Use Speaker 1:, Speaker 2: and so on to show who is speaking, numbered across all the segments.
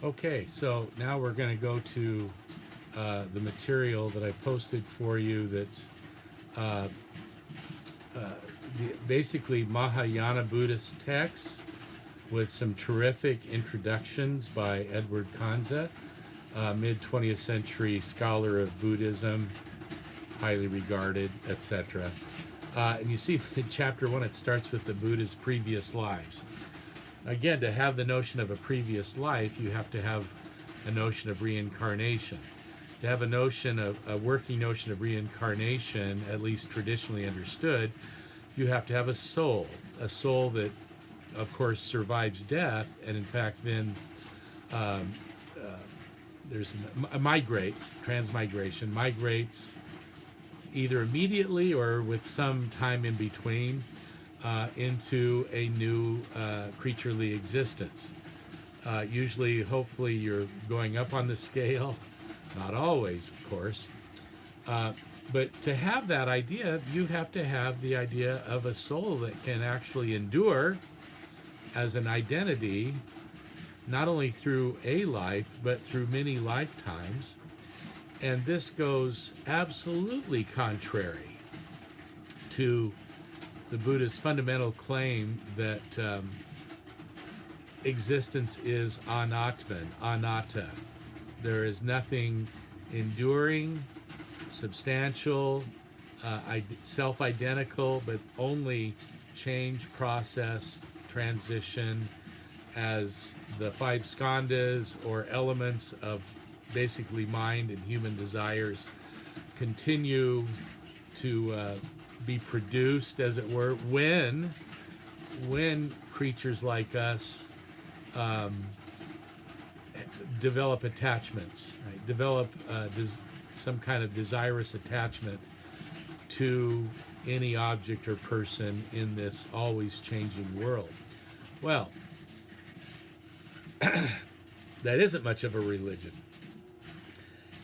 Speaker 1: Okay, so now we're going to go to the material that I posted for you that's uh, basically Mahayana Buddhist texts with some terrific introductions by Edward Kanza, mid 20th century scholar of Buddhism, highly regarded, etc. And you see in chapter 1, it starts with the Buddha's previous lives. Again, to have the notion of a previous life, you have to have a notion of reincarnation. To have a working notion of reincarnation, at least traditionally understood, you have to have a soul that, of course, survives death, and in fact, then um, there's migrates, transmigration, migrates either immediately or with some time in between into a new creaturely existence. Usually, hopefully, you're going up on the scale. Not always, of course. Uh, but to have that idea, you have to have the idea of a soul that can actually endure as an identity, not only through a life, but through many lifetimes. And this goes absolutely contrary to the Buddha's fundamental claim that existence is anatman, anatta. There is nothing enduring, substantial, self-identical, but only change, process, transition as the five skandhas or elements of basically mind and human desires continue to be produced, as it were, when creatures like us um, develop attachments, right? Develop some kind of desirous attachment to any object or person in this always changing world. Well, that isn't much of a religion.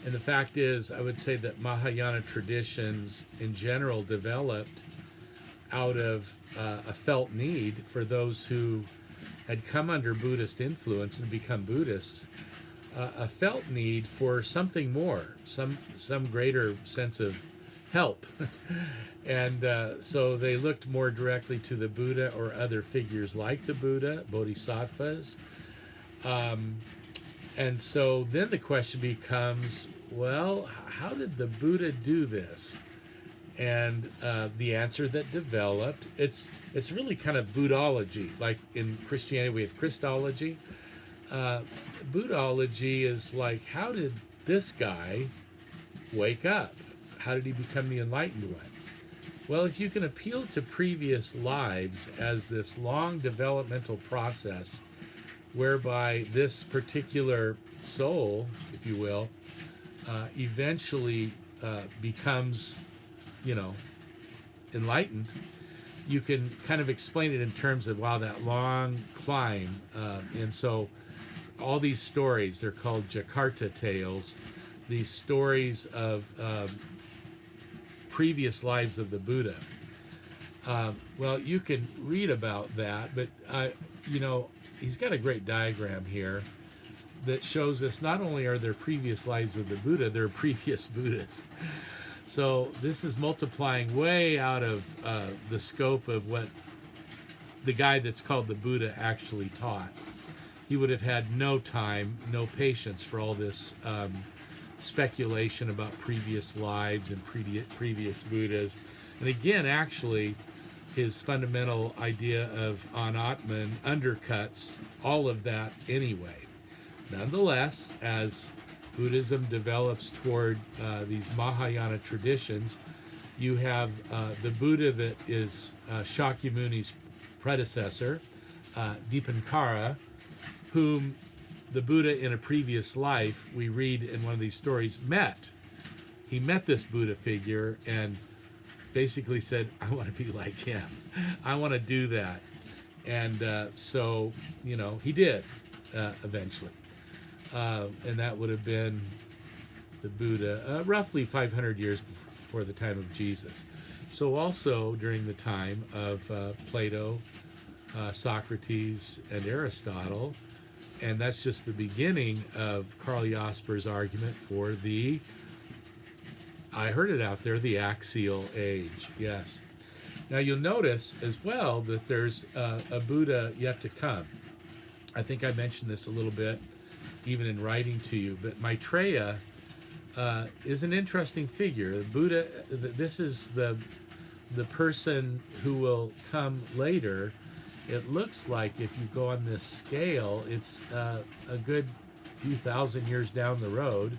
Speaker 1: And the fact is, I would say that Mahayana traditions in general developed out of a felt need for those who had come under Buddhist influence and become Buddhists, a felt need for something more, some greater sense of help. And so they looked more directly to the Buddha or other figures like the Buddha, bodhisattvas. And so then the question becomes, well, how did the Buddha do this? And the answer that developed, it's really kind of Buddhology. Like in Christianity, we have Christology. Buddhology is like, how did this guy wake up? How did he become the enlightened one? Well, if you can appeal to previous lives as this long developmental process whereby this particular soul, if you will, eventually becomes, enlightened, you can kind of explain it in terms of, wow, that long climb. And so all these stories, they're called Jakarta tales, these stories of previous lives of the Buddha. Well, you can read about that, but, he's got a great diagram here that shows us not only are there previous lives of the Buddha, there are previous Buddhas. So this is multiplying way out of the scope of what the guy that's called the Buddha actually taught. He would have had no time, no patience for all this speculation about previous lives and previous Buddhas. And again, actually, his fundamental idea of anatman undercuts all of that anyway. Nonetheless, as Buddhism develops toward these Mahayana traditions, you have the Buddha that is Shakyamuni's predecessor, Dipankara, whom the Buddha in a previous life, we read in one of these stories, met. He met this Buddha figure and basically said, I want to be like him. I want to do that. And so, he did eventually. And that would have been the Buddha roughly 500 years before the time of Jesus. So also during the time of Plato, Socrates, and Aristotle, And that's just the beginning of Karl Jasper's argument for the, I heard it out there, the axial age. Yes. Now you'll notice as well that there's a Buddha yet to come. I think I mentioned this a little bit even in writing to you, but Maitreya is an interesting figure. The Buddha, this is the person who will come later. It looks like if you go on this scale, it's a good few thousand years down the road,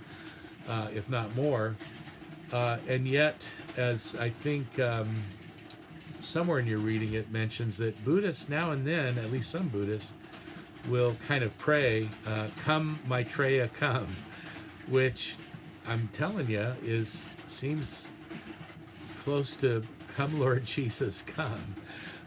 Speaker 1: if not more. And yet, as I think somewhere in your reading it mentions that Buddhists now and then, at least some Buddhists, will kind of pray, come Maitreya, come, which I'm telling you seems close to come Lord Jesus, come.